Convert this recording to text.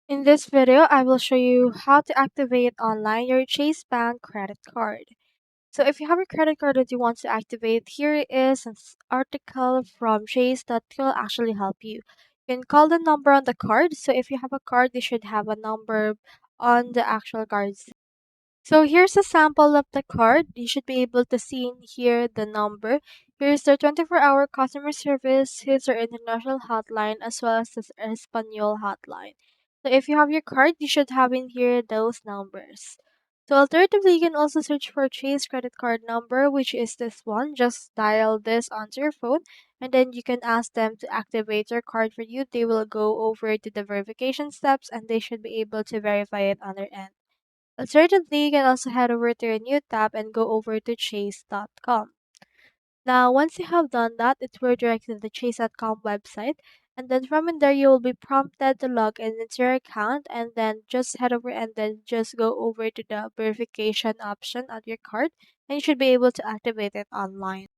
In this video, I will show you how to activate online your Chase Bank credit card. So if you have a credit card that you want to activate, here is an article from Chase that will actually help you. You can call the number on the card. So if you have a card, you should have a number on the actual card. So here's a sample of the card. You should be able to see in here the number. Here's their 24-hour customer service. Here's their international hotline as well as the Espanol hotline. So if you have your card, you should have in here those numbers. So alternatively, you can also search for Chase credit card number, which is this one. Just dial this onto your phone and then you can ask them to activate your card for you. They will go over to the verification steps and they should be able to verify it on their end. Alternatively, you can also head over to a new tab and go over to chase.com. Now, once you have done that, it will direct you to the chase.com website. And then from in there, you will be prompted to log in into your account and then just head over and then just go over to the verification option on your card and you should be able to activate it online.